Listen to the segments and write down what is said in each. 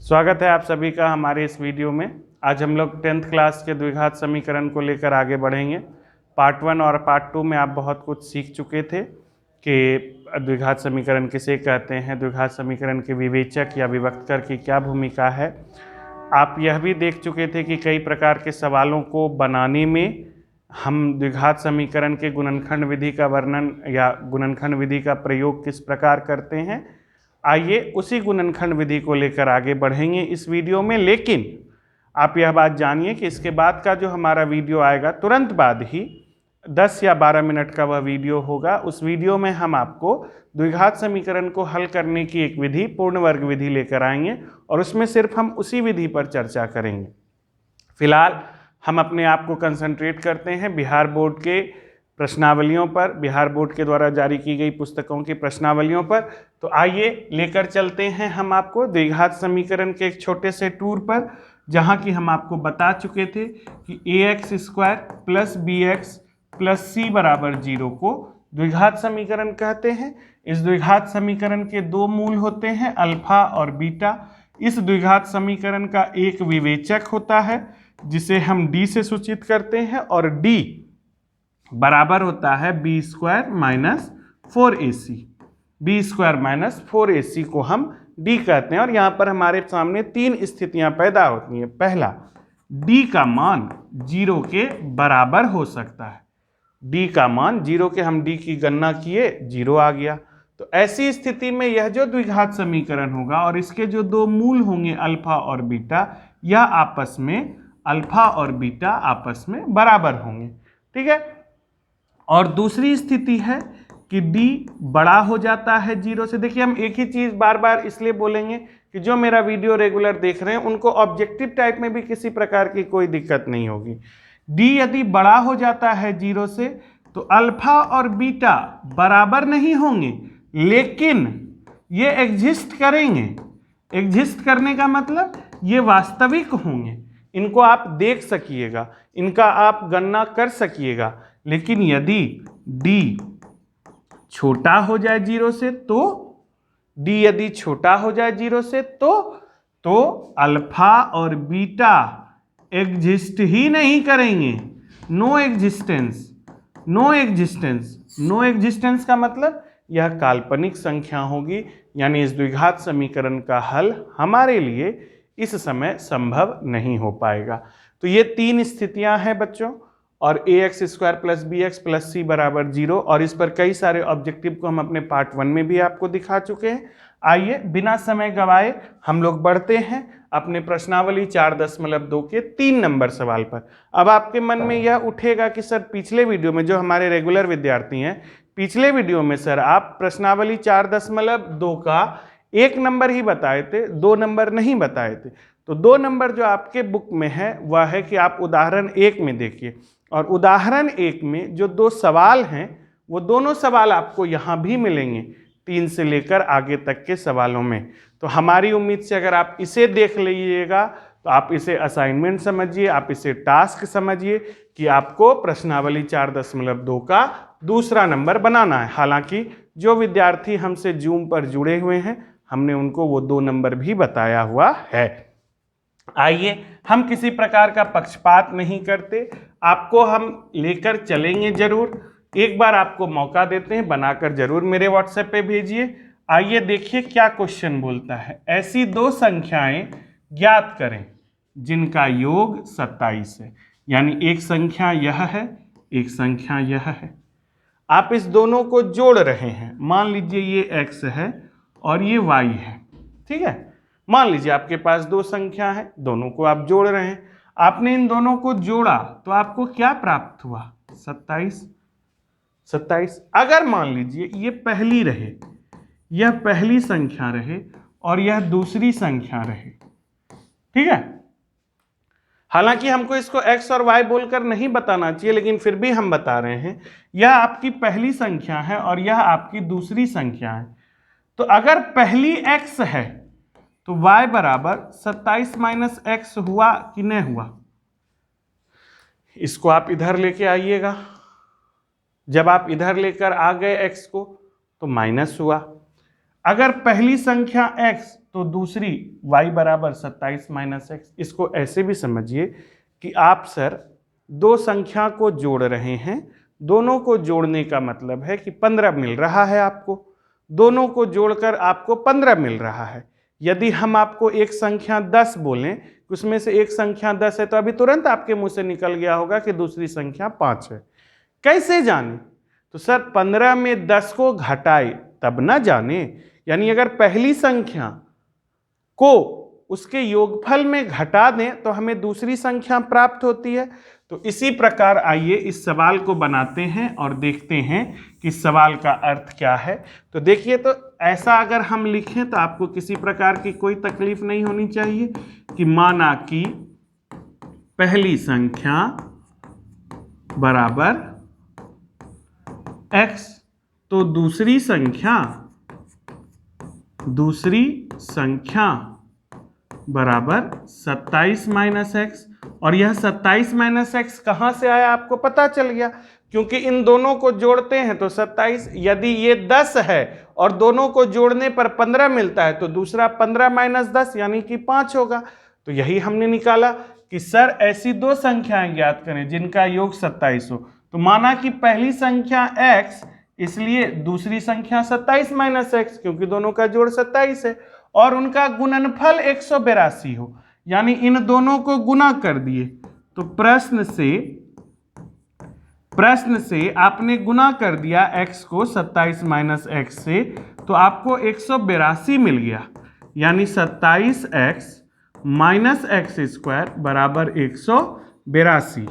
स्वागत है आप सभी का हमारे इस वीडियो में। आज हम लोग 10th क्लास के द्विघात समीकरण को लेकर आगे बढ़ेंगे। पार्ट 1 और पार्ट 2 में आप बहुत कुछ सीख चुके थे कि द्विघात समीकरण किसे कहते हैं, द्विघात समीकरण के विवेचक या विभक्तकर की क्या भूमिका है। आप यह भी देख चुके थे कि कई प्रकार के सवालों को बनाने में हम द्विघात समीकरण के गुणनखंड विधि का वर्णन या गुणनखंड विधि का प्रयोग किस प्रकार करते हैं। आइए उसी गुणनखंड विधि को लेकर आगे बढ़ेंगे इस वीडियो में। लेकिन आप यह बात जानिए कि इसके बाद का जो हमारा वीडियो आएगा तुरंत बाद ही 10 या 12 मिनट का वह वीडियो होगा। उस वीडियो में हम आपको द्विघात समीकरण को हल करने की एक विधि पूर्ण वर्ग विधि लेकर आएंगे और उसमें सिर्फ हम उसी विधि पर चर्चा करेंगे। फिलहाल हम अपने आप को कंसंट्रेट करते हैं बिहार बोर्ड के प्रश्नावलियों पर, बिहार बोर्ड के द्वारा जारी की गई पुस्तकों की प्रश्नावलियों पर। तो आइए लेकर चलते हैं हम आपको द्विघात समीकरण के एक छोटे से टूर पर, जहां कि हम आपको बता चुके थे कि ax² plus bx plus c बराबर 0 को द्विघात समीकरण कहते हैं। इस द्विघात समीकरण के दो मूल होते हैं, अल्फा और बीटा। इस द्विघात समीकरण का एक विवेचक होता है जिसे हम d से सूचित करते हैं और d बराबर होता है b² minus 4ac। b² minus 4ac को हम d कहते हैं और यहाँ पर हमारे सामने तीन स्थितियां पैदा होती हैं। पहला, d का मान 0 के बराबर हो सकता है। d का मान 0 के हम d की गणना किए, 0 आ गया। तो ऐसी स्थिति में यह जो द्विघात समीकरण होगा और इसके जो दो मूल होंगे अल्फा और बीटा, यह आपस में अल्फा और बीटा आपस में बराबर होंगे। ठीक है। और दूसरी स्थिति है कि d बड़ा हो जाता है 0 से। देखिए, हम एक ही चीज बार बार इसलिए बोलेंगे कि जो मेरा वीडियो रेगुलर देख रहे हैं उनको ऑब्जेक्टिव टाइप में भी किसी प्रकार की कोई दिक्कत नहीं होगी। d यदि बड़ा हो जाता है 0 से तो अल्फा और बीटा बराबर नहीं होंगे, लेकिन ये एग्जिस्ट करेंगे। एग्जिस्ट करने का मतलब ये वास्तविक होंगे, इनको आप देख सकिएगा, इनका आप गणना कर सकिएगा। लेकिन यदि d छोटा हो जाए 0 से तो d यदि छोटा हो जाए 0 से तो अल्फा और बीटा एग्जिस्ट ही नहीं करेंगे। No existence. No existence. No existence का मतलब यह काल्पनिक संख्या होगी, यानी इस द्विघात समीकरण का हल हमारे लिए इस समय संभव नहीं हो पाएगा। तो ये तीन स्थितियां हैं बच्चों, और ax² plus bx plus c बराबर 0, और इस पर कई सारे ऑब्जेक्टिव को हम अपने पार्ट 1 में भी आपको दिखा चुके हैं। आइए बिना समय गवाए हम लोग बढ़ते हैं अपने प्रश्नावली 4.2 के 3 नंबर सवाल पर। अब आपके मन में यह उठेगा कि सर पिछले वीडियो में, जो हमारे रेगुलर विद्यार्थी हैं, पिछले वीडियो में सर आप प्रश्नावली 4.2 का 1 नंबर ही बताए थे, 2 नंबर नहीं बताए थे। तो 2 नंबर जो आपके बुक में है वह है कि आप उदाहरण 1 में देखिए, और उदाहरण 1 में जो 2 सवाल हैं वो दोनों सवाल आपको यहाँ भी मिलेंगे 3 से लेकर आगे तक के सवालों में। तो हमारी उम्मीद से अगर आप इसे देख लीजिएगा तो आप इसे असाइनमेंट समझिए, आप इसे टास्क समझिए कि आपको प्रश्नावली 4.2 का दूसरा नंबर बनाना है। हालांकि जो विद्यार्थी हमसे जूम पर जुड़े हुए हैं हमने उनको वो 2 नंबर भी बताया हुआ है। आइए, हम किसी प्रकार का पक्षपात नहीं करते, आपको हम लेकर चलेंगे जरूर। एक बार आपको मौका देते हैं, बनाकर जरूर मेरे व्हाट्सएप पे भेजिए। आइए देखिए क्या क्वेश्चन बोलता है। ऐसी 2 संख्याएं ज्ञात करें जिनका योग 27 है। यानी एक संख्या यह है, एक संख्या यह है। आप इस दोनों को जोड़ रहे हैं। मान लीजिए ये x है और ये y है। ठीक है। मान लीजिए आपके पास 2 संख्या है, दोनों को आप जोड़ रहे हैं। आपने इन दोनों को जोड़ा तो आपको क्या प्राप्त हुआ? 27। अगर मान लीजिए ये पहली रहे, यह पहली संख्या रहे और यह दूसरी संख्या रहे। ठीक है। हालांकि हमको इसको x और y बोलकर नहीं बताना चाहिए, लेकिन फिर भी हम बता रहे हैं। यह आपकी पहली संख्या है और यह आपकी दूसरी संख्या है। तो अगर पहली x है तो y बराबर 27 माइनस x हुआ कि नहीं हुआ? इसको आप इधर लेके आइएगा। जब आप इधर लेकर आ गए x को तो माइनस हुआ। अगर पहली संख्या x तो दूसरी y बराबर 27 माइनस एक्स। इसको ऐसे भी समझिए कि आप सर दो संख्या को जोड़ रहे हैं, दोनों को जोड़ने का मतलब है कि 15 मिल रहा है आपको, दोनों को जोड़कर आपको 15 मिल रहा है। यदि हम आपको एक संख्या 10 बोलें, उसमें से एक संख्या 10 है, तो अभी तुरंत आपके मुंह से निकल गया होगा कि दूसरी संख्या 5 है। कैसे जाने? तो सर 15 में 10 को घटाए तब ना जाने, यानी अगर पहली संख्या को उसके योगफल में घटा दें तो हमें दूसरी संख्या प्राप्त होती है। तो इसी प्रकार आइए इस सवाल को बनाते हैं और देखते हैं कि इस सवाल का अर्थ क्या है। तो देखिए, तो ऐसा अगर हम लिखें तो आपको किसी प्रकार की कोई तकलीफ नहीं होनी चाहिए कि माना कि पहली संख्या बराबर x, तो दूसरी संख्या बराबर 27 माइनस एक्स। और यह 27 माइनस एक्स कहाँ से आया आपको पता चल गया, क्योंकि इन दोनों को जोड़ते हैं तो 27, यदि ये 10 है और दोनों को जोड़ने पर 15 मिलता है तो दूसरा 15 माइनस 10 यानी कि 5 होगा। तो यही हमने निकाला कि सर ऐसी दो संख्याएं ज्ञात करें जिनका योग 27 हो। तो माना कि पहली संख्या x, इसलिए दूसरी संख्या 27 माइनस एक्स, क्योंकि दोनों का जोड़ 27 है, और उनका गुणनफल 182 हो, यानी इन दोनों को गुना कर दिए। तो प्रश्न से आपने गुना कर दिया x को 27 माइनस एक्स से, तो आपको 182 मिल गया, यानी 27x माइनस एक्स स्क्वायर बराबर 182,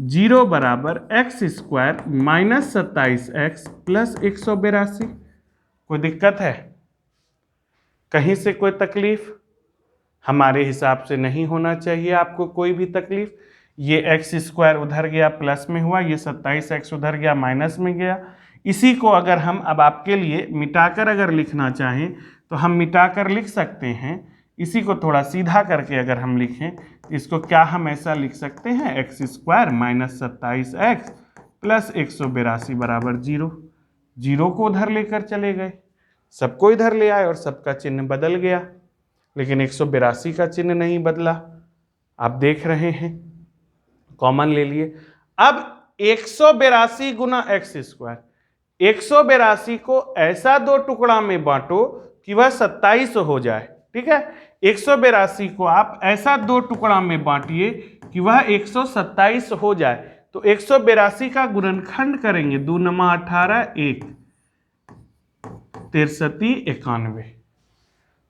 0 बराबर x square minus 27x plus 182। कोई दिक्कत है? कहीं से कोई तकलीफ? हमारे हिसाब से नहीं होना चाहिए आपको कोई भी तकलीफ। ये एक्स स्क्वायर उधर गया प्लस में हुआ, ये 27x उधर गया माइनस में गया। इसी को अगर हम अब आपके लिए मिटाकर अगर लिखना चाहें तो हम मिटाकर लिख सकते हैं। इसी को थोड़ा सीधा करके अगर हम लिखें तो इसको क्या हम ऐसा लिख सकते हैं, x square minus 27x plus 182 बराबर 0। 0 को उधर लेकर चले गए, सबको इधर ले आए और सबका चिन्ह बदल गया, लेकिन 182 का चिन्ह नहीं बदला। आप देख रहे हैं, कॉमन ले लिए। अब 182 गुना एक्स स्क्वायर, 182 को ऐसा दो टुकड़ा में बांटो कि वह 27 हो जाए। ठीक है, 182 को आप ऐसा दो टुकड़ा में बांटिए कि वह 127 हो जाए। तो 182 का गुणनखंड करेंगे, 2 नमा 18, 1 63 91।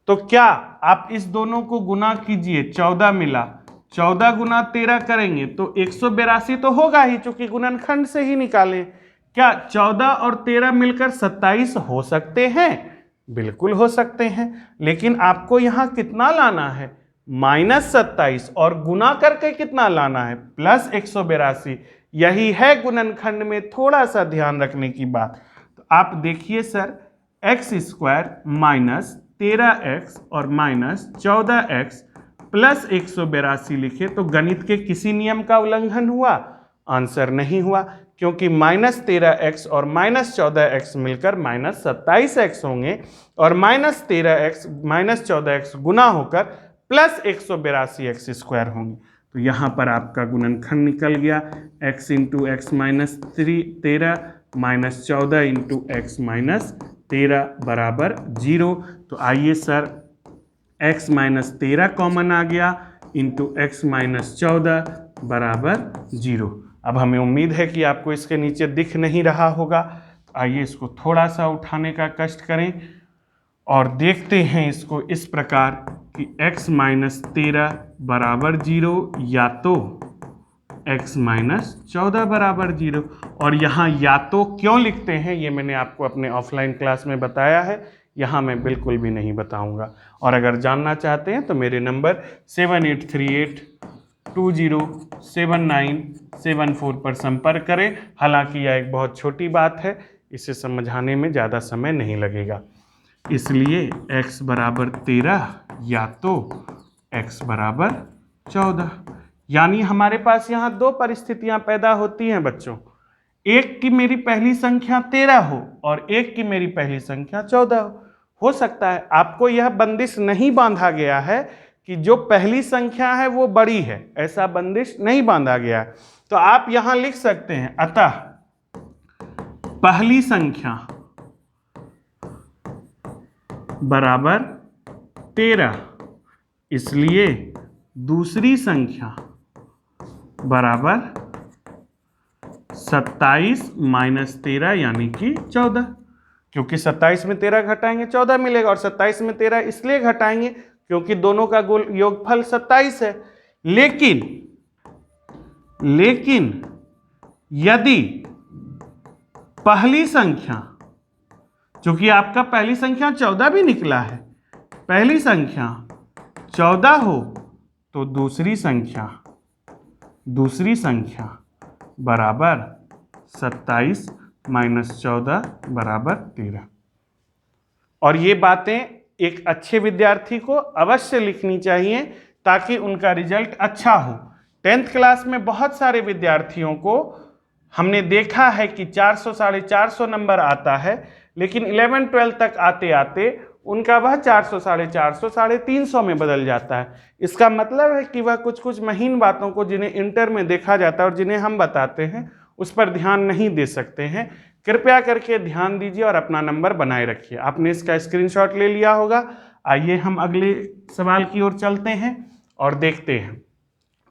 तो क्या आप इस दोनों को गुना कीजिए, 14 मिला, 14 गुना 13 करेंगे तो 182 तो होगा ही, चूंकि गुणनखंड से ही निकालें। क्या 14 और 13 मिलकर 27 हो सकते हैं? बिल्कुल हो सकते हैं, लेकिन आपको यहां कितना लाना है, माइनस 27, और गुना करके कितना लाना है, प्लस 182। यही है गुणनखंड में थोड़ा सा ध्यान रखने की बात। तो आप देखिए sir, x square minus 13x और माइनस 14x प्लस 182 लिखे तो गणित के किसी नियम का उल्लंघन हुआ? आंसर नहीं हुआ, क्योंकि माइनस 13x और माइनस 14x मिलकर माइनस 27x होंगे, और माइनस 13x माइनस 14x गुना होकर प्लस 182x स्क्वायर होंगे। तो यहाँ पर आपका गुणनखंड निकल गया, x into x minus 13 minus 14 into x minus 13 बराबर 0। तो आइए सर, x माइनस 13 कॉमन आ गया, इंटू एक्स माइनस 14 बराबर 0। अब हमें उम्मीद है कि आपको इसके नीचे दिख नहीं रहा होगा। तो आइए इसको थोड़ा सा उठाने का कष्ट करें और देखते हैं इसको इस प्रकार कि x माइनस 13 बराबर 0 या तो x माइनस 14 बराबर 0। और यहाँ या तो क्यों लिखते हैं ये मैंने आपको अपने ऑफलाइन क्लास में बताया है, यहाँ मैं बिल्कुल भी नहीं बताऊँगा। और अगर जानना चाहते हैं तो मेरे नंबर 7838207974 पर संपर्क करें। हालांकि यह एक बहुत छोटी बात है, इसे समझाने में ज़्यादा समय नहीं लगेगा। इसलिए x बराबर 13 या तो x बराबर 14, यानी हमारे पास यहाँ दो परिस्थितियाँ पैदा होती हैं बच्चों, एक की मेरी पहली संख्या 13 हो और एक की मेरी पहली संख्या 14 हो। हो सकता है। आपको यह बंदिश नहीं बांधा गया है कि जो पहली संख्या है वो बड़ी है, ऐसा बंदिश नहीं बांधा गया है। तो आप यहां लिख सकते हैं, अतः पहली संख्या बराबर 13, इसलिए दूसरी संख्या बराबर 27 माइनस 13 यानी कि 14, क्योंकि 27 में 13 घटाएंगे 14 मिलेगा, और 27 में 13 इसलिए घटाएंगे क्योंकि दोनों का योगफल 27 है। लेकिन यदि पहली संख्या, चूंकि आपका पहली संख्या 14 भी निकला है, पहली संख्या 14 हो तो दूसरी संख्या बराबर 27 माइनस 14 बराबर 13। और ये बातें एक अच्छे विद्यार्थी को अवश्य लिखनी चाहिए ताकि उनका रिजल्ट अच्छा हो। 10th क्लास में बहुत सारे विद्यार्थियों को हमने देखा है कि 400 450 नंबर आता है, लेकिन 11-12 तक आते आते उनका वह 400 450 350 में बदल जाता है। इसका मतलब है कि वह कुछ महीन बातों को जिन्हें इंटर में देखा जाता है और जिन्हें हम बताते हैं उस पर ध्यान नहीं दे सकते हैं। कृपया करके ध्यान दीजिए और अपना नंबर बनाए रखिए। आपने इसका स्क्रीनशॉट ले लिया होगा। आइए हम अगले सवाल की ओर चलते हैं और देखते हैं।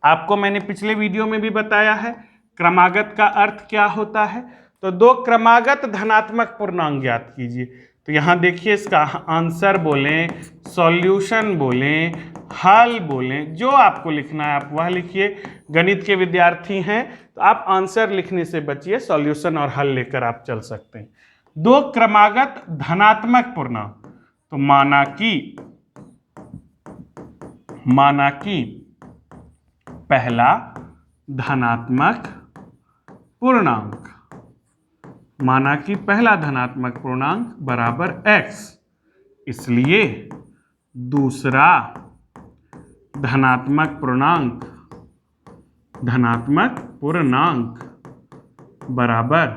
आपको मैंने पिछले वीडियो में भी बताया है क्रमागत का अर्थ क्या होता है। तो दो क्रमागत धनात्मक पूर्णांक ज्ञात कीजिए। तो यहाँ देखिए, इसका आंसर बोलें, सॉल्यूशन बोलें, हल बोलें, जो आपको लिखना है आप वह लिखिए। गणित के विद्यार्थी हैं तो आप आंसर लिखने से बचिए, सॉल्यूशन और हल लेकर आप चल सकते हैं। दो क्रमागत धनात्मक पूर्णांक, तो माना कि पहला धनात्मक पूर्णांक, माना कि पहला धनात्मक पूर्णांक बराबर x, इसलिए दूसरा धनात्मक पूर्णांक बराबर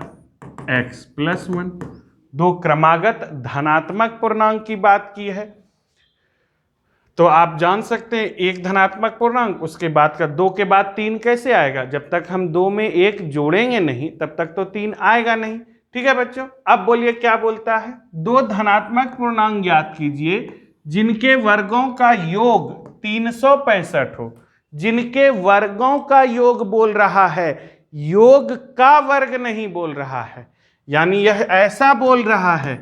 x प्लस 1। दो क्रमागत धनात्मक पूर्णांक की बात की है तो आप जान सकते हैं एक धनात्मक पूर्णांक, उसके बाद का 2 के बाद 3 कैसे आएगा? जब तक हम 2 में 1 जोड़ेंगे नहीं तब तक तो 3 आएगा नहीं। ठीक है बच्चों, अब बोलिए क्या बोलता है। दो धनात्मक पूर्णांक ज्ञात कीजिए जिनके वर्गों का योग 365 हो। जिनके वर्गों का योग बोल रहा है, योग का वर्ग नहीं बोल रहा है। यानी यह ऐसा बोल रहा है,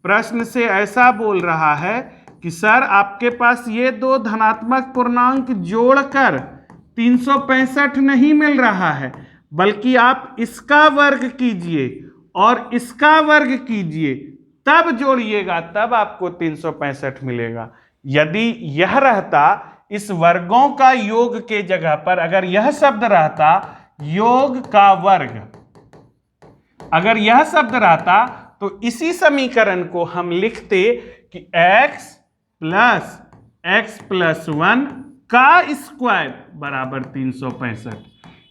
प्रश्न से ऐसा बोल रहा है कि सर आपके पास ये दो धनात्मक पूर्णांक जोड़कर 365 नहीं मिल रहा है, बल्कि आप इसका वर्ग कीजिए और इसका वर्ग कीजिए, तब जोड़िएगा, तब आपको 365 मिलेगा। यदि यह रहता, इस वर्गों का योग के जगह पर अगर यह शब्द रहता योग का वर्ग, अगर यह शब्द रहता तो इसी समीकरण को हम लिखते कि x प्लस 1 का स्क्वायर बराबर 365।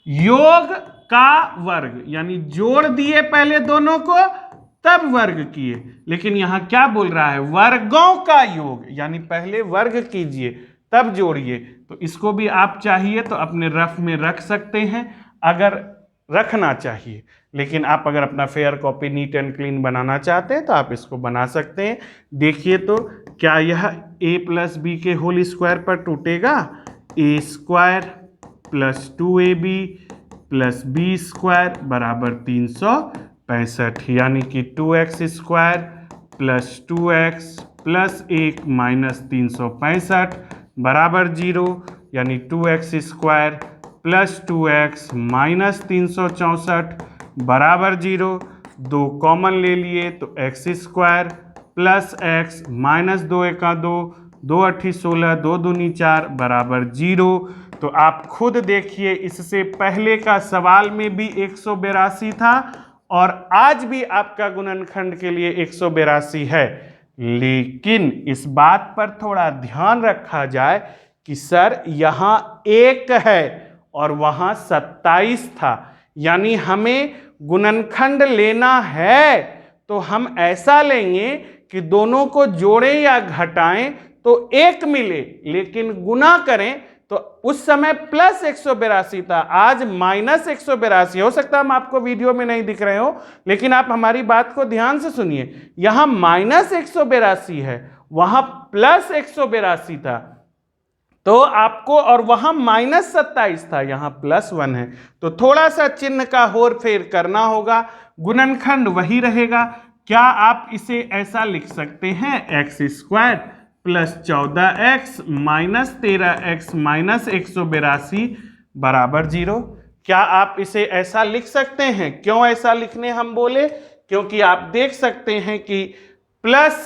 योग का वर्ग यानी जोड़ दिए पहले दोनों को तब वर्ग किए, लेकिन यहां क्या बोल रहा है, वर्गों का योग, यानी पहले वर्ग कीजिए तब जोड़िए। तो इसको भी आप चाहिए तो अपने रफ में रख सकते हैं, अगर रखना चाहिए। लेकिन आप अगर अपना fair copy neat and clean बनाना चाहते हैं तो आप इसको बना सकते हैं। देखिए तो क्या यह a प्लस बी के होल स्क्वायर पर टूटेगा? a square plus 2ab plus b square बराबर 365, यानी कि 2x square plus 2x plus 1 minus 365 बराबर 0, यानी 2x square plus 2x minus 364 बराबर 0। 2 कॉमन ले लिए तो x square plus x minus 2 एका 2, 2 अठी 16, 2 दूनी 4 बराबर 0। तो आप खुद देखिए, इससे पहले का सवाल में भी 182 था और आज भी आपका गुणनखंड के लिए 182 है। लेकिन इस बात पर थोड़ा ध्यान रखा जाए कि सर यहाँ 1 है और वहाँ 27 था, यानी हमें गुणनखंड लेना है तो हम ऐसा लेंगे कि दोनों को जोड़ें या घटाएं तो 1 मिले, लेकिन गुना करें तो उस समय प्लस 182 था, आज माइनस 182। हो सकता है हम आपको वीडियो में नहीं दिख रहे हो, लेकिन आप हमारी बात को ध्यान से सुनिए। यहां माइनस 182 है, वहां प्लस 182 था, तो आपको, और वहां माइनस 27 था, यहां प्लस 1 है, तो थोड़ा सा चिन्ह का हेर फेर करना होगा। गुणनखंड वही रहेगा। क्या आप इसे ऐसा लिख सकते हैं, x square plus 14x minus 13x minus 182 बराबर 0? क्या आप इसे ऐसा लिख सकते हैं? क्यों ऐसा लिखने हम बोले? क्योंकि आप देख सकते हैं कि प्लस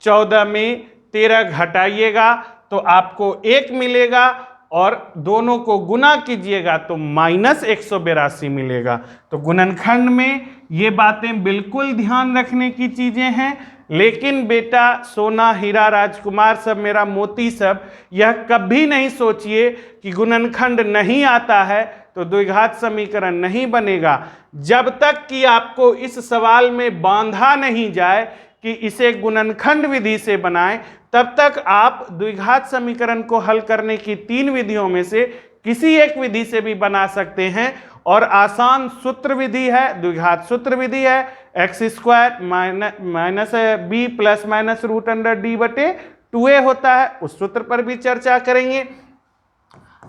14 में 13 घटाइएगा तो आपको 1 मिलेगा, और दोनों को गुना कीजिएगा तो माइनस 182 मिलेगा। तो गुणनखंड में ये बातें बिल्कुल ध्यान रखने की चीजें हैं। लेकिन बेटा, सोना, हीरा, राजकुमार सब, मेरा मोती सब, यह कभी नहीं सोचिए कि गुणनखंड नहीं आता है तो द्विघात समीकरण नहीं बनेगा। जब तक कि आपको इस सवाल में बांधा नहीं जाए कि इसे गुणनखंड विधि से बनाएं, तब तक आप द्विघात समीकरण को हल करने की 3 विधियों में से किसी एक विधि से भी बना सकते हैं। और आसान सूत्र विधि है, द्विघात सूत्र विधि है, x square minus b plus minus root under d बटे 2a होता है। उस सूत्र पर भी चर्चा करेंगे।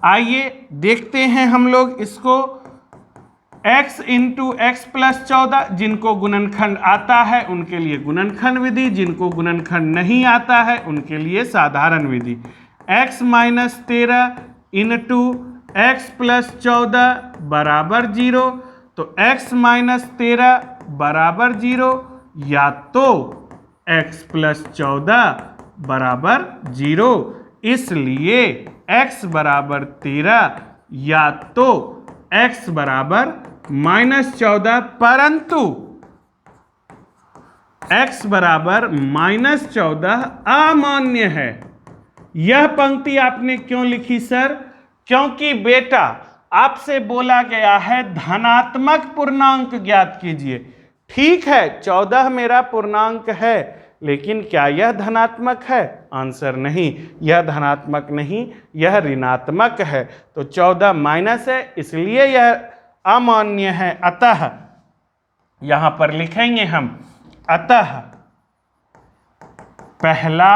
आइए देखते हैं हम लोग इसको। x इंटू एक्स प्लस 14, जिनको गुणनखंड आता है उनके लिए गुणनखंड विधि, जिनको गुणनखंड नहीं आता है उनके लिए साधारण विधि। x minus 13 into x plus 14 बराबर 0, तो x माइनस 13 बराबर 0, या तो x प्लस 14 बराबर 0। इसलिए x बराबर 13 या तो x बराबर माइनस 14, परंतु x बराबर माइनस 14 अमान्य है। यह पंक्ति आपने क्यों लिखी सर? क्योंकि बेटा, आपसे बोला गया है धनात्मक पूर्णांक ज्ञात कीजिए। ठीक है, 14 मेरा पूर्णांक है, लेकिन क्या यह धनात्मक है? आंसर नहीं, यह धनात्मक नहीं, यह ऋणात्मक है। तो 14 माइनस है, इसलिए यह अमान्य है। अतः यहां पर लिखेंगे हम, अतः पहला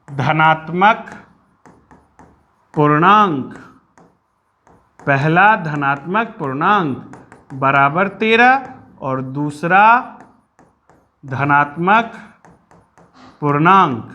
धनात्मक पूर्णांक, पहला धनात्मक पूर्णांक बराबर 13 और दूसरा धनात्मक पूर्णांक,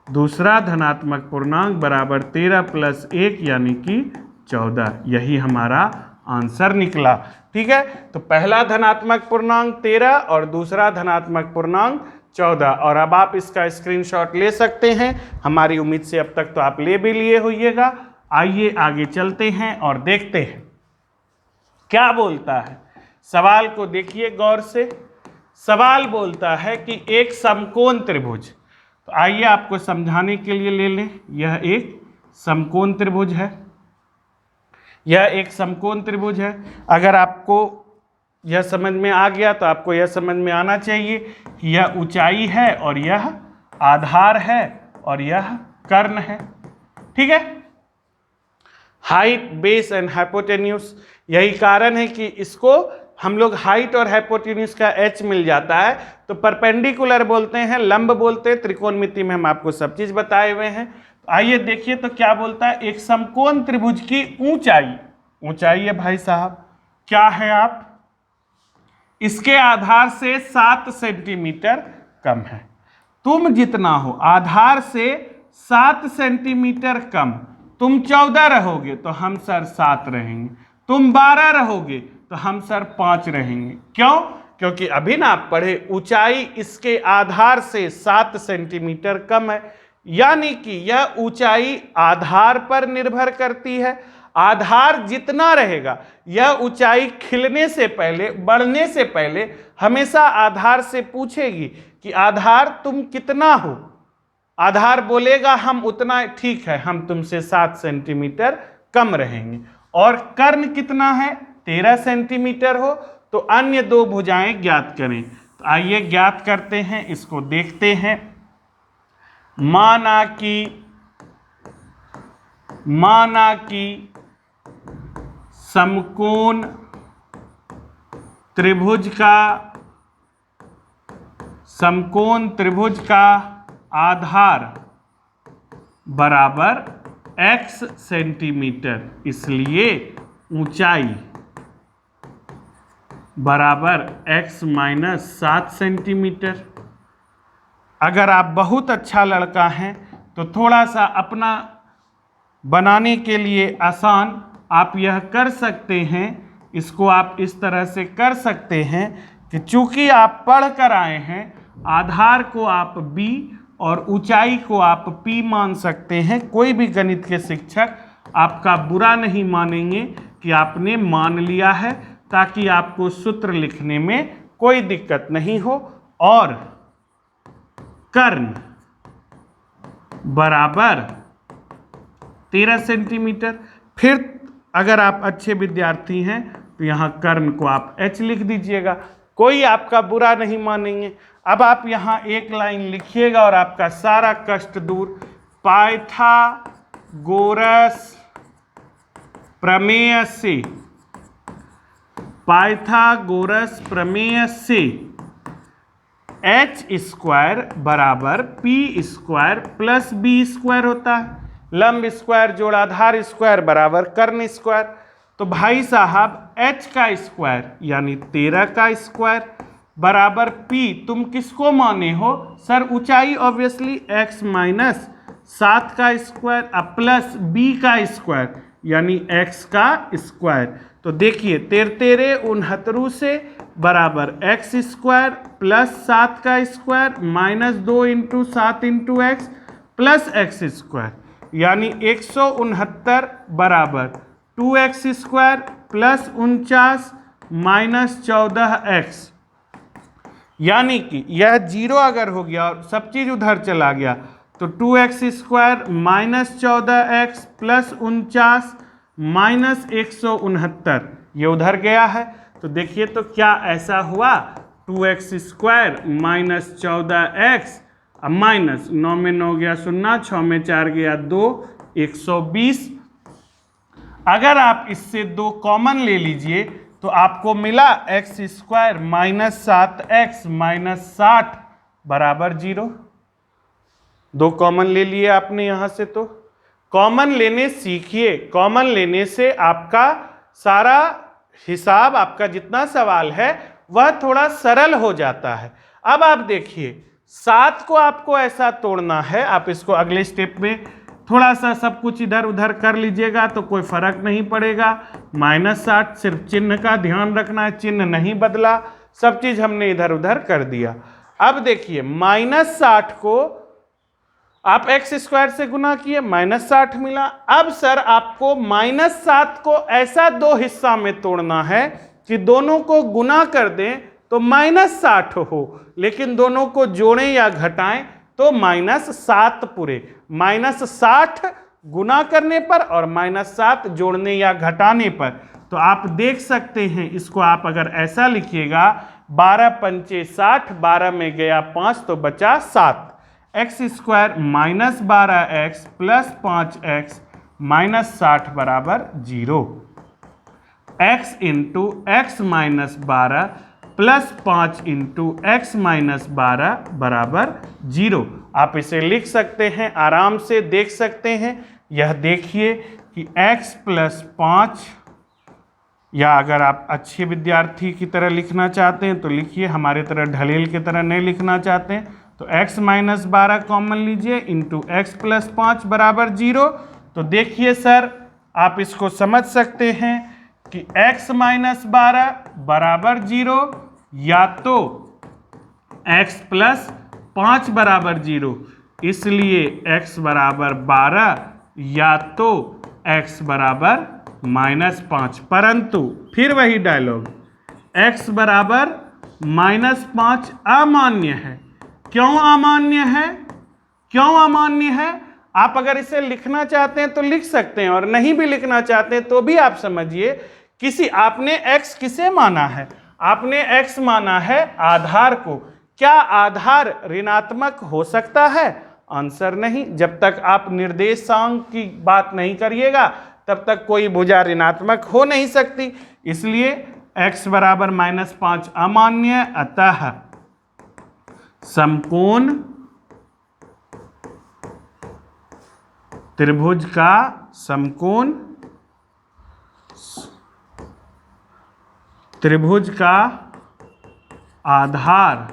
दूसरा धनात्मक पूर्णांक बराबर 13 प्लस 1 यानी कि 14। यही हमारा आंसर निकला। ठीक है, तो पहला धनात्मक पूर्णांक 13 और दूसरा धनात्मक पूर्णांक 14। और अब आप इसका स्क्रीनशॉट ले सकते हैं। हमारी उम्मीद से अब तक तो आप ले भी लिए होइएगा। आइए आगे चलते हैं और देखते हैं क्या बोलता है। सवाल को देखिए गौर से। सवाल बोलता है कि एक समकोण त्रिभुज, तो आइए आपको समझाने के लिए ले लें। यह एक समकोण त्रिभुज है, यह एक समकोण त्रिभुज है। अगर आपको यह समझ में आ गया तो आपको यह समझ में आना चाहिए कि यह ऊंचाई है और यह आधार है और यह कर्ण है। ठीक है, हाइट, बेस एंड हाइपोटेन्यूज। यही कारण है कि इसको हम लोग हाइट और हाइपोटेन्यूज का h मिल जाता है तो परपेंडिकुलर बोलते हैं, लंब बोलते हैं। त्रिकोणमिति में हम आपको सब चीज बताए हुए हैं। तो आइए देखिए तो क्या बोलता है। एक समकोण त्रिभुज की ऊंचाई, ऊंचाई है भाई साहब, क्या है आप, इसके आधार से 7 सेंटीमीटर कम है। तुम जितना हो, आधार से 7 सेंटीमीटर कम। तुम 14 रहोगे तो हम सर 7 रहेंगे, तुम 12 रहोगे तो हम सर 5 रहेंगे। क्यों? क्योंकि अभी ना आप पढ़े, ऊंचाई इसके आधार से 7 सेंटीमीटर कम है, यानी कि यह ऊंचाई आधार पर निर्भर करती है। आधार जितना रहेगा, यह ऊंचाई खिलने से पहले, बढ़ने से पहले हमेशा आधार से पूछेगी कि आधार तुम कितना हो। आधार बोलेगा हम उतना, ठीक है, हम तुमसे 7 सेंटीमीटर कम रहेंगे। और कर्ण कितना है? 13 सेंटीमीटर हो। तो अन्य दो भुजाएं ज्ञात करें। तो आइए ज्ञात करते हैं, इसको देखते हैं। माना कि समकोण त्रिभुज का आधार बराबर x सेंटीमीटर, इसलिए ऊंचाई बराबर x माइनस 7 सेंटीमीटर। अगर आप बहुत अच्छा लड़का हैं तो थोड़ा सा अपना बनाने के लिए आसान आप यह कर सकते हैं, इसको आप इस तरह से कर सकते हैं कि चूंकि आप पढ़ कर आए हैं, आधार को आप b और ऊंचाई को आप p मान सकते हैं। कोई भी गणित के शिक्षक आपका बुरा नहीं मानेंगे कि आपने मान लिया है, ताकि आपको सूत्र लिखने में कोई दिक्कत नहीं हो। और कर्ण बराबर 13 सेंटीमीटर। फिर अगर आप अच्छे विद्यार्थी हैं तो यहाँ कर्ण को आप h लिख दीजिएगा, कोई आपका बुरा नहीं मानेंगे। अब आप यहाँ एक लाइन लिखिएगा और आपका सारा कष्ट दूर। पाइथागोरस प्रमेय से h स्क्वायर बराबर p square plus b square होता है। लंब स्क्वायर जोड़ आधार स्क्वायर बराबर कर्ण स्क्वायर। तो भाई साहब h का स्क्वायर यानी 13 का स्क्वायर बराबर p, तुम किसको माने हो सर? ऊंचाई ऑब्वियसली x माइनस 7 का स्क्वायर प्लस b का स्क्वायर यानी x का स्क्वायर। तो देखिए 13 69 से बराबर x स्क्वायर प्लस 7 का square minus 2 into 7 into x plus x square, यानी 169 बराबर 2x square plus 49 minus 14x, यानी कि यह 0 अगर हो गया और सब चीज़ उधर चला गया तो 2x square minus 14x plus 49 minus 169, ये उधर गया है। तो देखिए तो क्या ऐसा हुआ, 2x square minus 14x minus 9 में 9 गया 0, 6 में 4 गया 2, 120। अगर आप इससे 2 कॉमन ले लीजिए तो आपको मिला x square minus 7x minus 60 बराबर 0। 2 कॉमन ले लिए आपने यहाँ से, तो कॉमन लेने सीखिए। कॉमन लेने से आपका सारा हिसाब, आपका जितना सवाल है वह थोड़ा सरल हो जाता है। अब आप देखिए 7 को आपको ऐसा तोड़ना है, आप इसको अगले स्टेप में थोड़ा सा सब कुछ इधर उधर कर लीजिएगा तो कोई फर्क नहीं पड़ेगा। माइनस 60 सिर्फ चिन्ह का ध्यान रखना है, चिन्ह नहीं बदला, सब चीज हमने इधर उधर कर दिया। अब देखिए माइनस 60 को आप x स्क्वायर से गुना किए, माइनस 60 मिला। अब सर आपको माइनस 7 को ऐसा 2 हिस्सा में तोड़ना है कि दोनों को गुना कर दें तो माइनस 60 हो, लेकिन दोनों को जोड़ें या घटाएं तो माइनस 7 पूरे। माइनस 60 गुना करने पर और माइनस 7 जोड़ने या घटाने पर। तो आप देख सकते हैं, इसको आप अगर ऐसा लिखिएगा 12 पंचे 60, 12 में गया 5 तो बचा 7। X square minus 12x plus 5x minus 60 बराबर 0। x into x minus 12 plus 5 into x minus 12 बराबर 0। आप इसे लिख सकते हैं, आराम से देख सकते हैं। यह देखिए कि x प्लस 5, या अगर आप अच्छे विद्यार्थी की तरह लिखना चाहते हैं तो लिखिए, हमारे तरह ढलेल की तरह नहीं लिखना चाहते हैं तो x माइनस 12 कॉमन लीजिए इंटू एक्स प्लस 5 बराबर 0। तो देखिए सर आप इसको समझ सकते हैं कि x माइनस 12 बराबर 0 या तो x प्लस 5 बराबर 0, इसलिए x बराबर 12 या तो x बराबर माइनस 5। परंतु फिर वही डायलॉग, x बराबर माइनस 5 अमान्य है। क्यों अमान्य है? क्यों अमान्य है? आप अगर इसे लिखना चाहते हैं तो लिख सकते हैं, और नहीं भी लिखना चाहते हैं तो भी आप समझिए, किसी आपने x किसे माना है? आपने x माना है आधार को। क्या आधार ऋणात्मक हो सकता है? आंसर नहीं। जब तक आप निर्देशांक की बात नहीं करिएगा तब तक कोई भुजा ऋणात्मक हो नहीं सकती। इसलिए x बराबर -5 अमान्य, अतः समकोण त्रिभुज का समकोण त्रिभुज का आधार,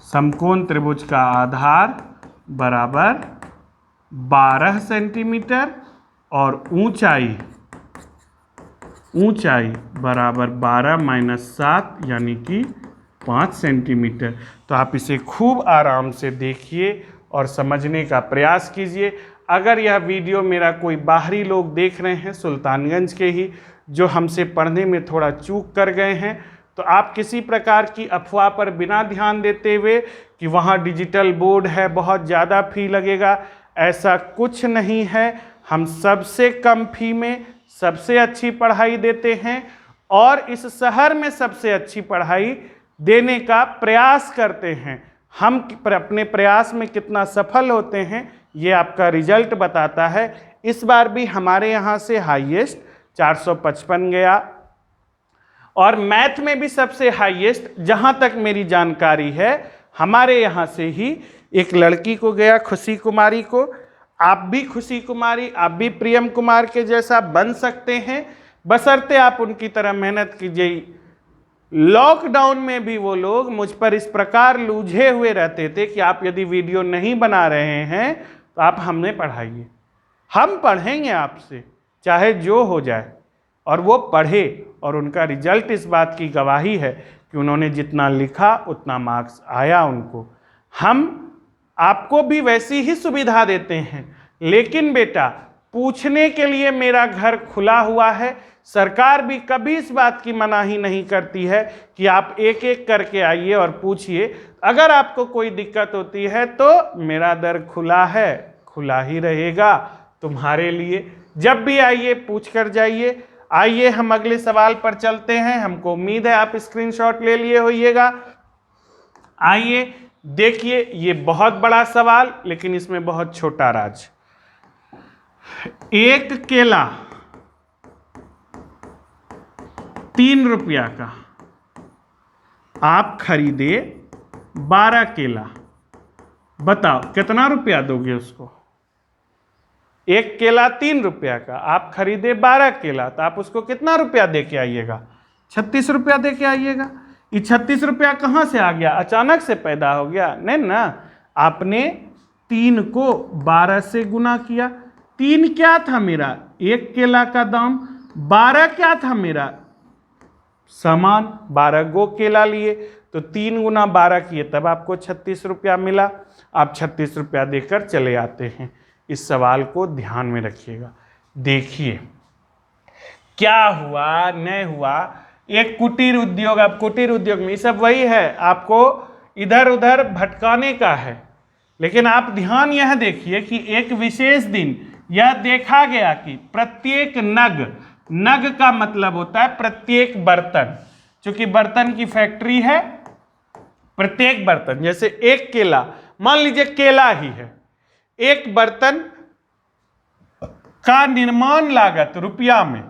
समकोण त्रिभुज का आधार बराबर 12 सेंटीमीटर और ऊंचाई बराबर 12 - 7 यानी कि 5 सेंटीमीटर। तो आप इसे खूब आराम से देखिए और समझने का प्रयास कीजिए। अगर यह वीडियो मेरा कोई बाहरी लोग देख रहे हैं सुल्तानगंज के ही, जो हमसे पढ़ने में थोड़ा चूक कर गए हैं, तो आप किसी प्रकार की अफवाह पर बिना ध्यान देते हुए कि वहाँ डिजिटल बोर्ड है, बहुत ज़्यादा फ़ी लगेगा, ऐसा कुछ नहीं है। हम सबसे कम फ़ी में सबसे अच्छी पढ़ाई देते हैं और इस शहर में सबसे अच्छी पढ़ाई देने का प्रयास करते हैं। हम अपने प्रयास में कितना सफल होते हैं ये आपका रिजल्ट बताता है। इस बार भी हमारे यहाँ से हाईएस्ट 455 गया और मैथ में भी सबसे हाईएस्ट, जहाँ तक मेरी जानकारी है, हमारे यहाँ से ही एक लड़की को गया, खुशी कुमारी को। आप भी खुशी कुमारी, आप भी प्रियम कुमार के जैसा बन सकते हैं, बशर्ते आप उनकी तरह मेहनत कीजिए। लॉकडाउन में भी वो लोग मुझ पर इस प्रकार लूझे हुए रहते थे कि आप यदि वीडियो नहीं बना रहे हैं तो आप हमें पढ़ाइए, हम पढ़ेंगे आपसे चाहे जो हो जाए। और वो पढ़े और उनका रिजल्ट इस बात की गवाही है कि उन्होंने जितना लिखा उतना मार्क्स आया उनको। हम आपको भी वैसी ही सुविधा देते हैं, लेकिन बेटा पूछने के लिए मेरा घर खुला हुआ है। सरकार भी कभी इस बात की मनाही नहीं करती है कि आप एक एक करके आइए और पूछिए। अगर आपको कोई दिक्कत होती है तो मेरा दर खुला है, खुला ही रहेगा तुम्हारे लिए। जब भी आइए पूछ कर जाइए। आइए हम अगले सवाल पर चलते हैं। हमको उम्मीद है आप स्क्रीनशॉट ले लिए होइएगा। आइए देखिए, ये बहुत बड़ा सवाल लेकिन इसमें बहुत छोटा राज। एक केला 3 रुपया का, आप खरीदे 12 केला, बताओ कितना रुपया दोगे उसको? एक केला 3 रुपया का, आप खरीदे 12 केला, तो आप उसको कितना रुपया दे के आइएगा? 36 रुपया दे के आइएगा। ये 36 रुपया कहाँ से आ गया? अचानक से पैदा हो गया? नहीं ना, आपने 3 को 12 से गुना किया। 3 क्या था मेरा? एक केला का दाम। 12 क्या था मेरा? सामान। 12 गो केला लिए तो 3 गुना 12 किए, तब आपको 36 रुपया मिला। आप 36 रुपया देकर चले आते हैं। इस सवाल को ध्यान में रखिएगा। देखिए क्या हुआ नहीं हुआ। एक कुटीर उद्योग, अब कुटीर उद्योग में सब वही है, आपको इधर उधर भटकाने का है। लेकिन आप ध्यान यह देखिए कि एक विशेष दिन यह देखा गया कि प्रत्येक नग, नग का मतलब होता है प्रत्येक बर्तन, क्योंकि बर्तन की फैक्ट्री है। प्रत्येक बर्तन, जैसे एक केला, मान लीजिए केला ही है, एक बर्तन का निर्माण लागत रुपया में,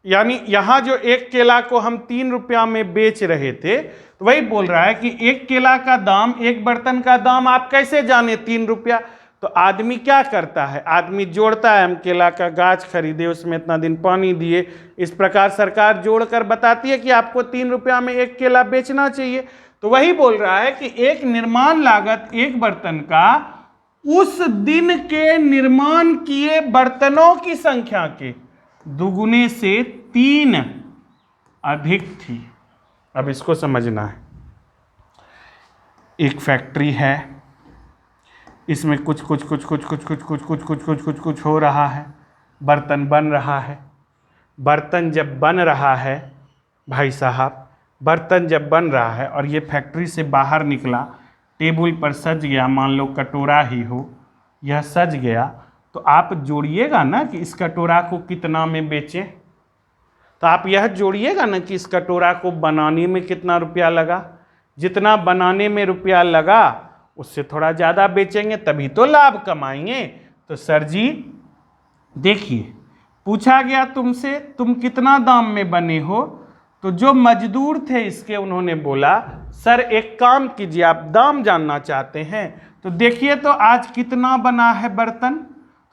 यानी यहां जो एक केला को हम 3 रुपया में बेच रहे थे, तो वही बोल रहा है कि एक केला का दाम, एक बर्तन का दाम आप कैसे जाने 3 रुपया? तो आदमी क्या करता है? आदमी जोड़ता है, हम केला का गाछ खरीदे, उसमें इतना दिन पानी दिए। इस प्रकार सरकार जोड़कर बताती है कि आपको 3 रुपया में एक केला बेचना चाहिए। तो वही बोल रहा है कि एक निर्माण लागत एक बर्तन का उस दिन के निर्माण किए बर्तनों की संख्या के दुगुने से 3 अधिक थी। अब इसको समझना है। एक फैक्ट्री है, इसमें कुछ हो रहा है, बर्तन बन रहा है। बर्तन जब बन रहा है भाई साहब, बर्तन जब बन रहा है और ये फैक्ट्री से बाहर निकला, टेबल पर सज गया, मान लो कटोरा ही हो, यह सज गया, तो आप जोड़िएगा ना कि इस कटोरा को कितना में बेचें। तो आप यह जोड़िएगा ना कि इस कटोरा को बनाने में कितना रुपया लगा, जितना बनाने में रुपया लगा उससे थोड़ा ज़्यादा बेचेंगे तभी तो लाभ कमाएंगे। तो सर जी देखिए, पूछा गया तुमसे तुम कितना दाम में बने हो, तो जो मजदूर थे इसके उन्होंने बोला सर एक काम कीजिए, आप दाम जानना चाहते हैं तो देखिए तो आज कितना बना है बर्तन।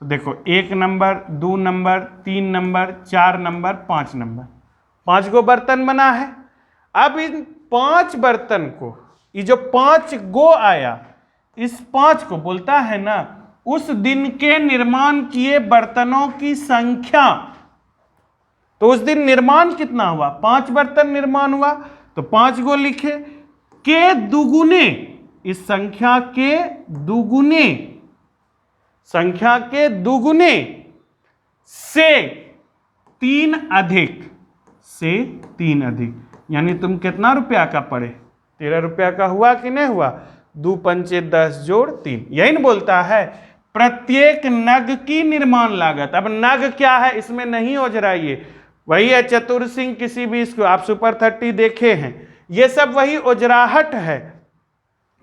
तो देखो 1 number, 2 number, 3 number, 4 number, 5 number, 5 गो बर्तन बना है। अब इन 5 बर्तन को, ये जो 5 गो आया, इस 5 को बोलता है ना उस दिन के निर्माण किए बर्तनों की संख्या। तो उस दिन निर्माण कितना हुआ, 5 बर्तन निर्माण हुआ, तो 5 गो लिखे। के दुगुने, इस संख्या के दुगुने, संख्या के दुगुने से 3 अधिक, से 3 अधिक, यानी तुम कितना रुपया का पड़े, 13 रुपया का हुआ कि नहीं हुआ। 2 पंचे 10 जोड़ 3, यही न बोलता है प्रत्येक नग की निर्माण लागत। अब नग क्या है इसमें नहीं ओझराइए, वही है चतुर्सिंह किसी भी इसको आप सुपर 30 देखे हैं, ये सब वही ओझराहट है।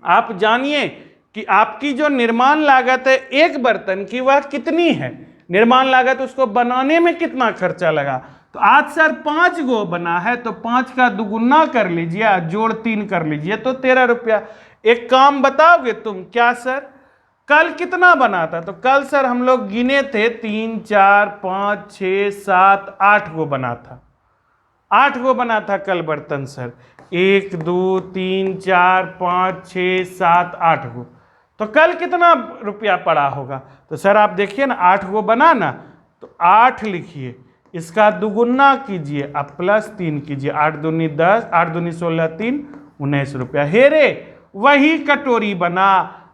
आप जानिए कि आपकी जो निर्माण लागत है एक बर्तन की वह कितनी है, निर्माण लागत उसको बनाने में कितना खर्चा लगा। तो आज सर 5 गो बना है तो 5 का दुगुना कर लीजिए, जोड़ 3 कर लीजिए तो 13 रुपया। एक काम बताओगे तुम, क्या सर कल कितना बना था। तो कल सर हम लोग गिने थे 3, 4, 5, 6, 7, 8 गो बना था, 8 गो बना था कल बर्तन सर, 1, 2, 3, 4, 5, 6, 7, 8 गो। तो कल कितना रुपया पड़ा होगा। तो सर आप देखिए ना 8 गो बना ना, तो 8 लिखिए, इसका दुगुना कीजिए, अब प्लस 3 कीजिए, 8 दूनी 10, 8 दूनी 16, 3 19 रुपया। हे रे वही कटोरी बना,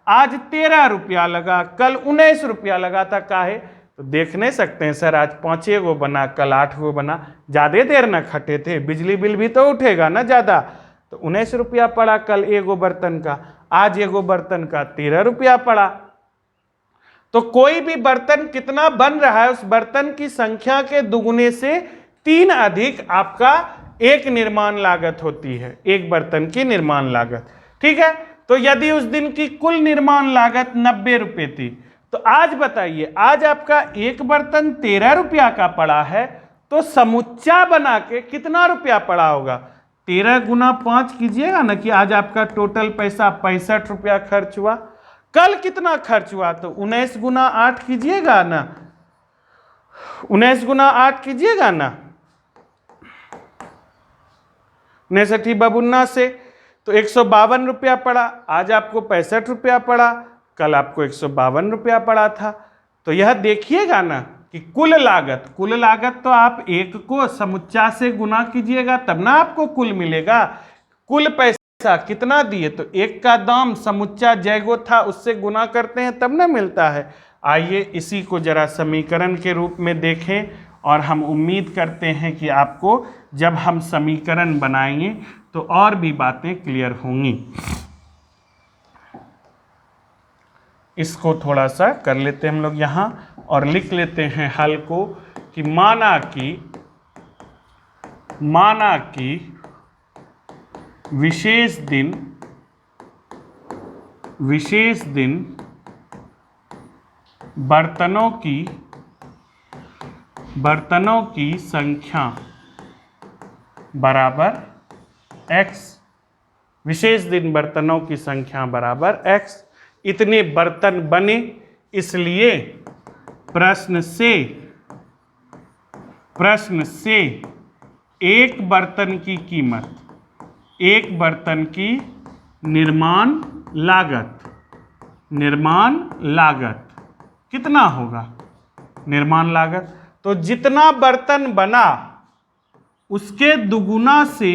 आज 13 रुपया लगा, कल 19 रुपया लगा था। काहे, तो देख नहीं सकते हैं सर आज 5 गो बना कल 8 गो बना, ज़्यादा देर न खटे थे, बिजली बिल भी तो उठेगा ना ज़्यादा। तो 19 रुपया पड़ा कल एगो बर्तन का, आज एगो बर्तन का 13 रुपया पड़ा। तो कोई भी बर्तन कितना बन रहा है उस बर्तन की संख्या के दुगुने से 3 अधिक आपका एक निर्माण लागत होती है, एक बर्तन की निर्माण लागत। ठीक है, तो यदि उस दिन की कुल निर्माण लागत 90 रुपये थी, तो आज बताइए आज आपका एक बर्तन 13 रुपया का पड़ा है, तो समुच्चा बना के कितना रुपया पड़ा होगा। 13 गुना 5 कीजिएगा ना कि आज आपका टोटल पैसा 65 रुपया खर्च हुआ। कल कितना खर्च हुआ, तो 19 गुना 8 कीजिएगा ना, 19 गुना 8 कीजिएगा ना, 69 बबुन्ना से, तो 152 रुपया पड़ा। आज आपको 65 रुपया पड़ा, कल आपको 152 रुपया पड़ा था। तो यह देखिएगा ना कि कुल लागत तो आप एक को समुच्चा से गुना कीजिएगा तब ना आपको कुल मिलेगा। कुल पैसा कितना दिए, तो एक का दाम समुच्चा जैगो था उससे गुना करते हैं तब ना मिलता है। आइए इसी को जरा समीकरण के रूप में देखें, और हम उम्मीद करते हैं कि आपको जब हम समीकरण बनाएंगे तो और भी बातें क्लियर होंगी। इसको थोड़ा सा कर लेते हैं हम लोग यहाँ और लिख लेते हैं हल को कि माना कि विशेष दिन बर्तनों की संख्या बराबर x, विशेष दिन बर्तनों की संख्या बराबर x, इतने बर्तन बने, इसलिए प्रश्न से एक बर्तन की कीमत, एक बर्तन की निर्माण लागत कितना होगा, निर्माण लागत। तो जितना बर्तन बना उसके दुगुना से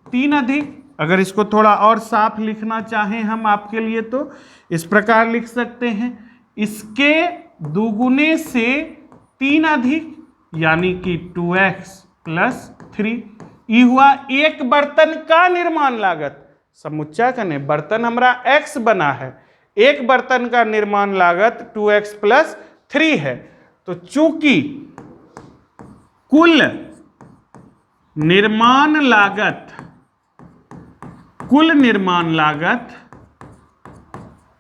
3 अधिक। अगर इसको थोड़ा और साफ लिखना चाहें हम आपके लिए तो इस प्रकार लिख सकते हैं, इसके दुगुने से 3 अधिक यानी कि 2x + 3। ये हुआ एक बर्तन का निर्माण लागत, समुच्चा का नहीं, बर्तन हमारा x बना है, एक बर्तन का निर्माण लागत 2x + 3 है। तो चूंकि निर्माण लागत, कुल निर्माण लागत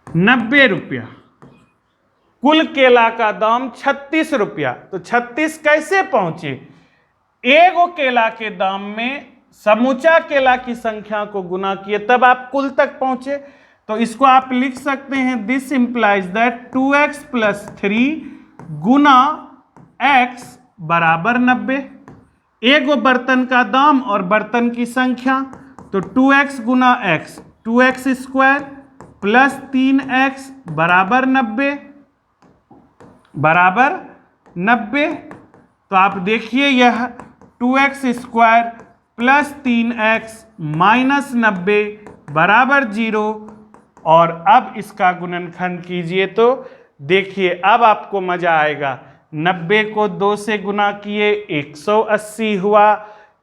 90 रुपया, कुल केला का दाम 36 रुपया। तो 36 कैसे पहुंचे? एगो केला के दाम में समूचा केला की संख्या को गुना किए तब आप कुल तक पहुंचे। तो इसको आप लिख सकते हैं, this implies that 2x + 3 Guna x बराबर 90। एगो बर्तन का दाम और बर्तन की संख्या, तो 2x गुना x 2x² + 3x बराबर 90। तो आप देखिए यह 2x² + 3x - 90 बराबर 0। और अब इसका गुणनखंड कीजिए तो देखिए अब आपको मजा आएगा। 90 को 2 से गुना किए 180 हुआ।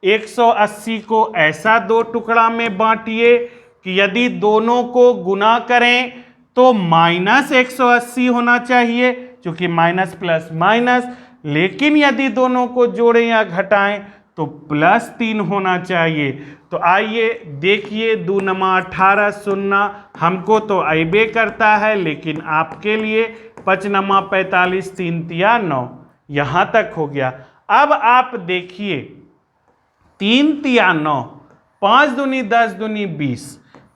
180 को ऐसा 2 टुकड़ा में बांटिए कि यदि दोनों को गुना करें तो -180 होना चाहिए, क्योंकि माइनस प्लस माइनस। लेकिन यदि दोनों को जोड़ें या घटाएं तो +3 होना चाहिए। तो आइए देखिए, 2 नमा 18 0 हमको तो आइबे करता है, लेकिन आपके लिए 5 नमा 45 3 तिया 9 यहाँ तक हो गया। अब आप देखिए 3 तिया 9, 5 दूनी 10 दूनी 20,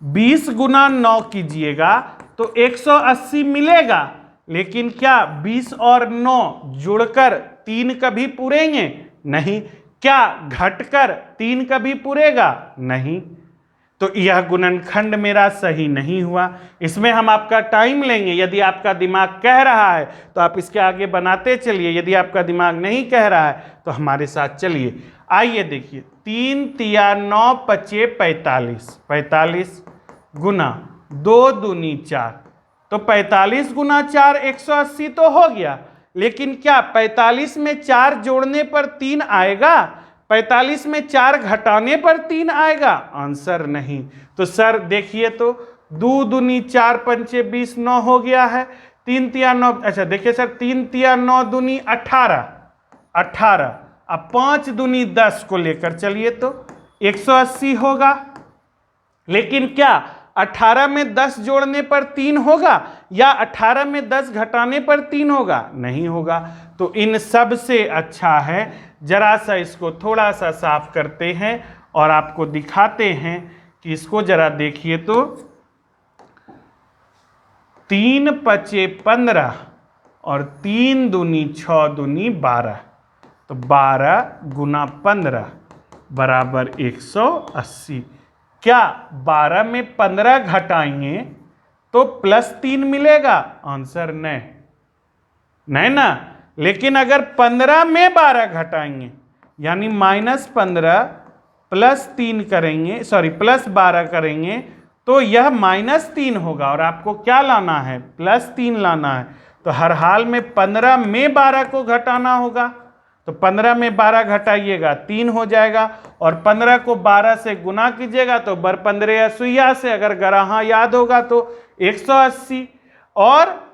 20 गुना 9 कीजिएगा तो 180 मिलेगा। लेकिन क्या 20 और 9 जुड़कर 3 कभी पूरेंगे? नहीं। क्या घटकर 3 कभी पूरेगा? नहीं। तो यह गुणनखंड मेरा सही नहीं हुआ। इसमें हम आपका टाइम लेंगे। यदि आपका दिमाग कह रहा है तो आप इसके आगे बनाते चलिए, यदि आपका दिमाग नहीं कह रहा है तो हमारे साथ चलिए। आइए देखिए, 3 तिया 9 पचे 45, 45 गुना 2 दूनी 4, तो 45 गुना 4 180 तो हो गया। लेकिन क्या 45 में 4 जोड़ने पर 3 आएगा? 45 में 4 घटाने पर 3 आएगा? आंसर नहीं। तो सर देखिए तो 2 दूनी 4 पंचे 20 9 हो गया है। 3 तिया 9, अच्छा देखिए सर 3 तिया 9 दूनी 18, 18। अब 5 दूनी 10 को लेकर चलिए तो 180 होगा। लेकिन क्या 18 में 10 जोड़ने पर 3 होगा या 18 में 10 घटाने पर 3 होगा? नहीं होगा। तो इन सब से अच्छा है जरा सा इसको थोड़ा सा साफ करते हैं और आपको दिखाते हैं कि इसको जरा देखिए तो 3 पचे 15 और 3 दूनी 6 दूनी 12, तो 12 गुना 15 बराबर 180। क्या 12 में 15 घटाएंगे तो +3 मिलेगा? आंसर नहीं, नहीं ना। लेकिन अगर 15 में 12 घटाएंगे यानी -15 +3 करेंगे, सॉरी +12 करेंगे तो यह -3 होगा। और आपको क्या लाना है? +3 लाना है। तो हर हाल में 15 में 12 को घटाना होगा। तो 15 में 12 घटाइएगा 3 हो जाएगा, और 15 को 12 से गुना कीजिएगा तो बर 15 सुइया से, अगर गराहा याद होगा तो 180। और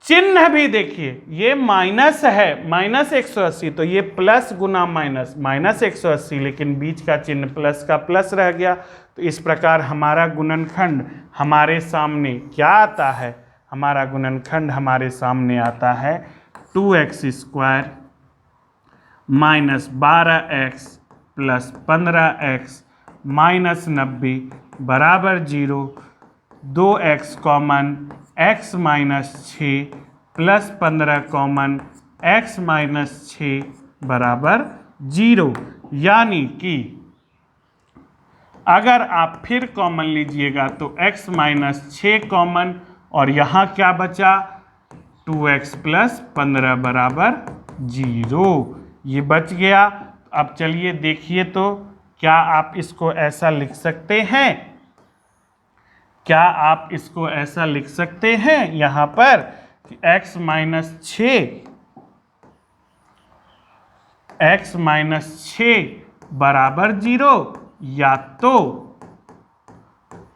चिन्ह भी देखिए, ये माइनस है, -180, तो ये प्लस गुना माइनस, -180, लेकिन बीच का चिन्ह प्लस का प्लस रह गया। तो इस प्रकार हमारा गुणनखंड हमारे सामने क्या आता है? हमारा गुणनखंड हमारे सामने आता है 2x² -12x + 15x -90 बराबर 0। 2x common, x - 6 + 15 common, x - 6 बराबर 0। यानी कि अगर आप फिर कॉमन लीजिएगा तो x - 6 कॉमन, और यहाँ क्या बचा? 2x + 15 बराबर 0। ये बच गया। अब चलिए देखिए तो क्या आप इसको ऐसा लिख सकते हैं? क्या आप इसको ऐसा लिख सकते हैं यहाँ पर कि x - 6 बराबर 0, या तो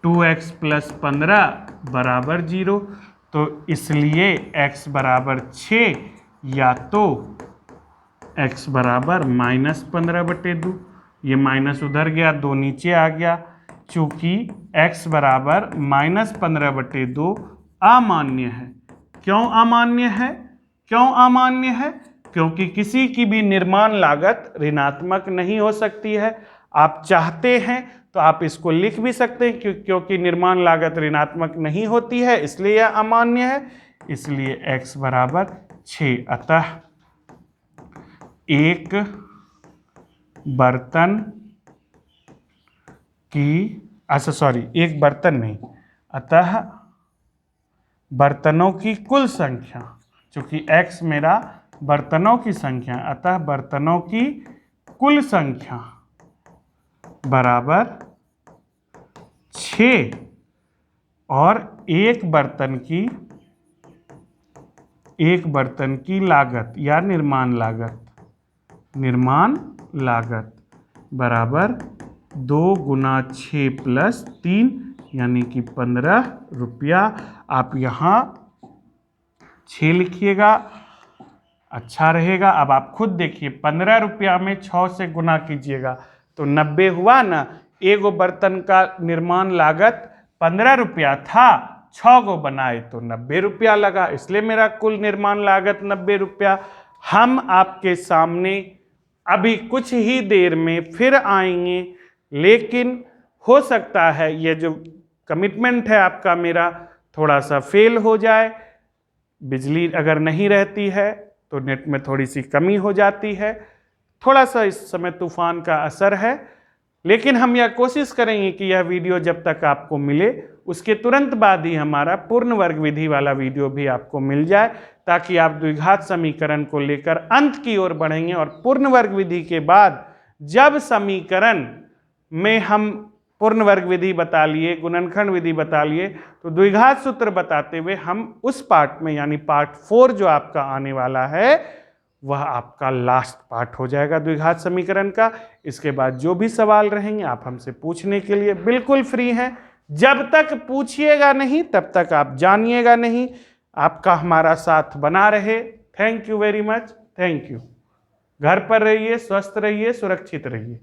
2x + 15 बराबर 0। तो इसलिए x बराबर 6 या तो x बराबर -15/2। ये माइनस उधर गया, 2 नीचे आ गया। चूंकि x बराबर -15/2 अमान्य है। क्यों अमान्य है? क्यों अमान्य है? क्योंकि किसी की भी निर्माण लागत ऋणात्मक नहीं हो सकती है। आप चाहते हैं तो आप इसको लिख भी सकते हैं क्योंकि निर्माण लागत ऋणात्मक नहीं होती है, इसलिए यह अमान्य है। इसलिए x बराबर 6। अतः एक बर्तन की, अच्छा सॉरी, एक बर्तन नहीं, अतः बर्तनों की कुल संख्या, चूंकि x मेरा बर्तनों की संख्या, अतः बर्तनों की कुल संख्या बराबर 6 और एक बर्तन की लागत या निर्माण लागत बराबर 2 × 6 + 3 यानी कि 15 रुपया। आप यहाँ 6 लिखिएगा, अच्छा रहेगा। अब आप खुद देखिए, 15 रुपया में 6 से गुना कीजिएगा तो 90 हुआ ना। एगो बर्तन का निर्माण लागत 15 रुपया था, 6 गो बनाए तो 90 रुपया लगा, इसलिए मेरा कुल निर्माण लागत 90 रुपया। हम आपके सामने अभी कुछ ही देर में फिर आएंगे, लेकिन हो सकता है ये जो कमिटमेंट है आपका मेरा थोड़ा सा फेल हो जाए। बिजली अगर नहीं रहती है तो नेट में थोड़ी सी कमी हो जाती है, थोड़ा सा इस समय तूफान का असर है, लेकिन हम यह कोशिश करेंगे कि यह वीडियो जब तक आपको मिले उसके तुरंत बाद ही हमारा पूर्ण वर्ग विधि वाला वीडियो भी आपको मिल जाए, ताकि आप द्विघात समीकरण को लेकर अंत की ओर बढ़ेंगे। और पूर्ण वर्ग विधि के बाद जब समीकरण में हम पूर्ण वर्ग विधि बता लिए, गुणनखंड विधि बता लिए, तो द्विघात सूत्र बताते हुए हम उस पार्ट में यानी पार्ट 4 जो आपका आने वाला है वह आपका लास्ट पार्ट हो जाएगा द्विघात समीकरण का। इसके बाद जो भी सवाल रहेंगे आप हमसे पूछने के लिए बिल्कुल फ्री हैं। जब तक पूछिएगा नहीं तब तक आप जानिएगा नहीं। आपका हमारा साथ बना रहे। Thank you very much. Thank you. घर पर रहिए, स्वस्थ रहिए, सुरक्षित रहिए।